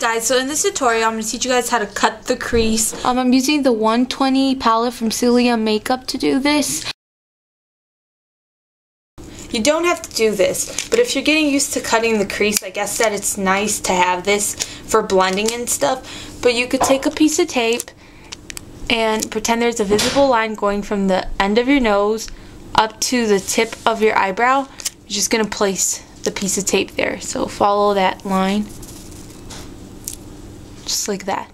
guys, so in this tutorial I'm going to teach you guys how to cut the crease. I'm using the 120 palette from Celia Makeup to do this. You don't have to do this, but if you're getting used to cutting the crease, I guess that it's nice to have this for blending and stuff. But you could take a piece of tape and pretend there's a visible line going from the end of your nose up to the tip of your eyebrow. You're just going to place the piece of tape there. So follow that line. Just like that.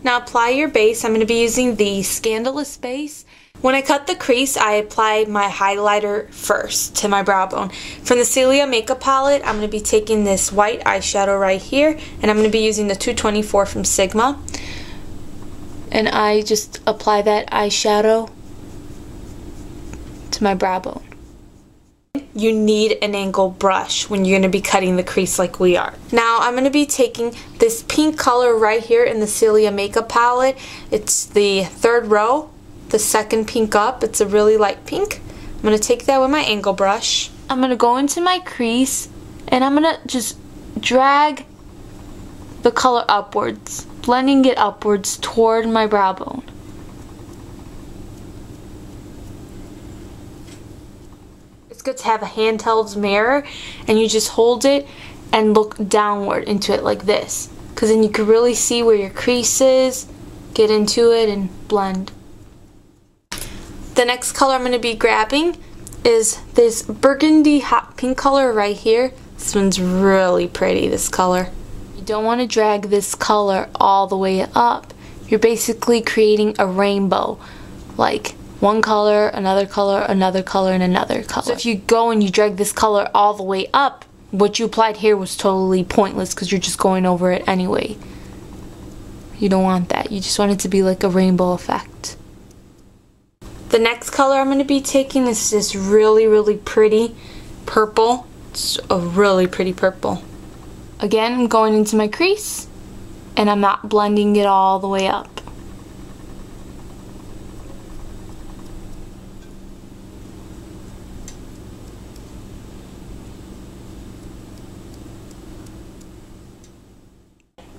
Now apply your base. I'm going to be using the Scandalous base. When I cut the crease, I apply my highlighter first to my brow bone. From the Celia Makeup palette, I'm going to be taking this white eyeshadow right here, and I'm going to be using the 224 from Sigma. And I just apply that eyeshadow to my brow bone. You need an angle brush when you're going to be cutting the crease like we are. Now I'm going to be taking this pink color right here in the Celia Makeup palette. It's the third row, the second pink up. It's a really light pink. I'm going to take that with my angle brush. I'm going to go into my crease and I'm going to just drag the color upwards, blending it upwards toward my brow bone. It's good to have a handheld mirror and you just hold it and look downward into it like this, because then you can really see where your crease is, get into it and blend. The next color I'm going to be grabbing is this burgundy hot pink color right here. This one's really pretty, this color. You don't want to drag this color all the way up. You're basically creating a rainbow, like one color, another color, another color, and another color. So if you go and you drag this color all the way up, what you applied here was totally pointless because you're just going over it anyway. You don't want that. You just want it to be like a rainbow effect. The next color I'm going to be taking is this really, really pretty purple. It's a really pretty purple. Again, I'm going into my crease and I'm not blending it all the way up.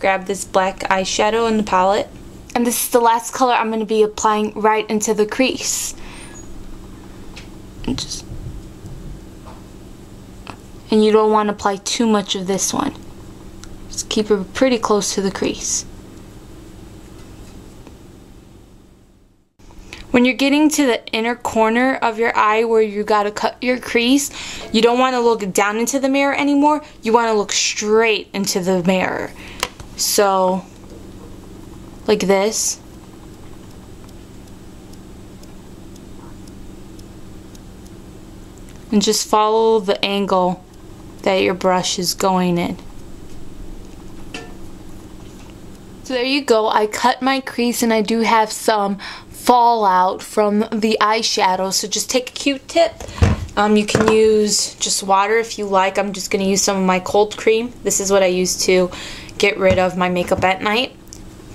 Grab this black eyeshadow in the palette. And this is the last color I'm going to be applying right into the crease. And you don't want to apply too much of this one. Just keep it pretty close to the crease. When you're getting to the inner corner of your eye where you gotta cut your crease, you don't want to look down into the mirror anymore. You want to look straight into the mirror. So, like this. And just follow the angle that your brush is going in. So there you go. I cut my crease and I do have some fallout from the eyeshadow. So just take a Q-tip. You can use just water if you like. I'm just going to use some of my cold cream. This is what I use to get rid of my makeup at night.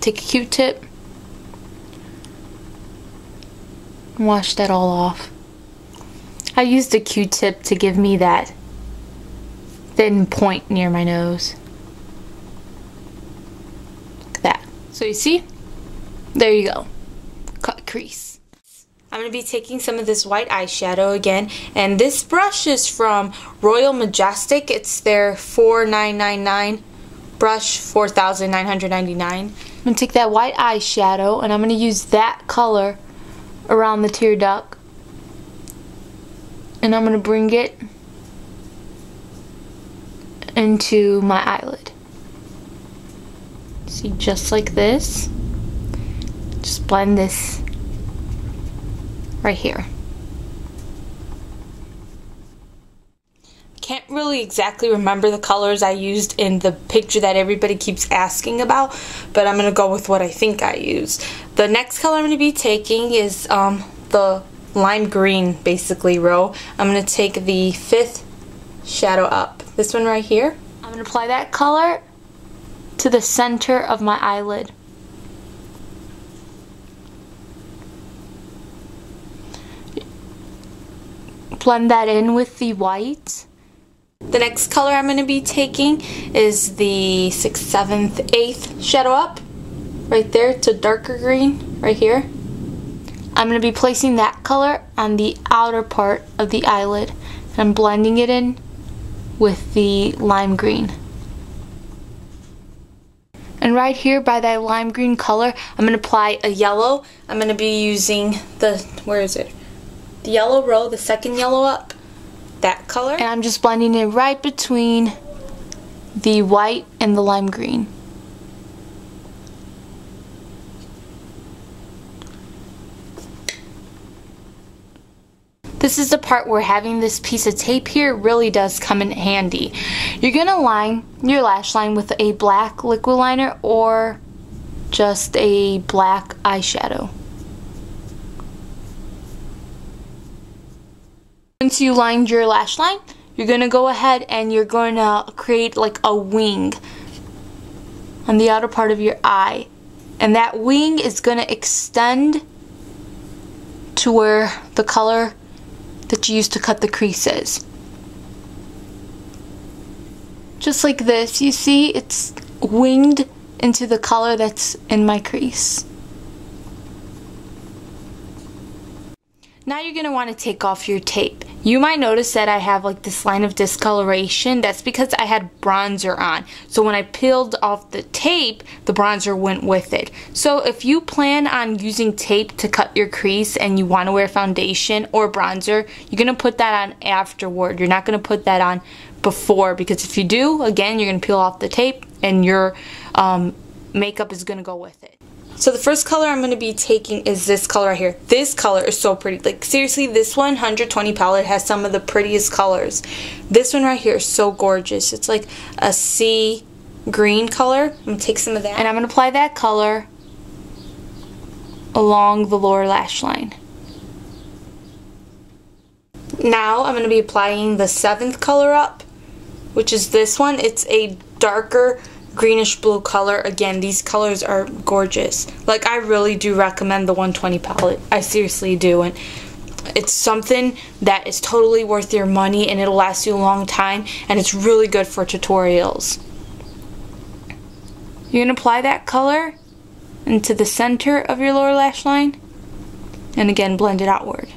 Take a Q-tip. Wash that all off. I used a Q-tip to give me that thin point near my nose. Like that. So you see? There you go. Cut crease. I'm going to be taking some of this white eyeshadow again, and this brush is from Royal Majestic. It's their $4,999 brush, $4,999. I'm going to take that white eyeshadow and I'm going to use that color around the tear duct, and I'm going to bring it into my eyelid. See, just like this. Just blend this right here. Can't really exactly remember the colors I used in the picture that everybody keeps asking about, but I'm going to go with what I think I used. The next color I'm going to be taking is the lime green, basically, row. I'm going to take the 5th shadow up. This one right here. I'm going to apply that color to the center of my eyelid. Blend that in with the white. The next color I'm going to be taking is the 6th, 7th, 8th shadow up. Right there, it's a darker green, right here. I'm going to be placing that color on the outer part of the eyelid. And I'm blending it in with the lime green. And right here by that lime green color, I'm going to apply a yellow. I'm going to be using the, where is it? The yellow row, the second yellow up. That color. And I'm just blending it right between the white and the lime green. This is the part where having this piece of tape here really does come in handy. You're going to line your lash line with a black liquid liner or just a black eyeshadow. Once you lined your lash line, you're going to go ahead and you're going to create like a wing on the outer part of your eye. And that wing is going to extend to where the color that you used to cut the creases. Just like this, you see it's winged into the color that's in my crease. Now you're going to want to take off your tape. You might notice that I have like this line of discoloration. That's because I had bronzer on. So when I peeled off the tape, the bronzer went with it. So if you plan on using tape to cut your crease and you want to wear foundation or bronzer, you're going to put that on afterward. You're not going to put that on before, because if you do, again, you're going to peel off the tape and your makeup is going to go with it. So the first color I'm going to be taking is this color right here. This color is so pretty. Like seriously, this 120 palette has some of the prettiest colors. This one right here is so gorgeous. It's like a sea green color. I'm going to take some of that. And I'm going to apply that color along the lower lash line. Now I'm going to be applying the 7th color up, which is this one. It's a darker greenish blue color. Again, these colors are gorgeous. Like, I really do recommend the 120 palette. I seriously do. And it's something that is totally worth your money, and it'll last you a long time, and it's really good for tutorials. You're going to apply that color into the center of your lower lash line, and again blend it outward.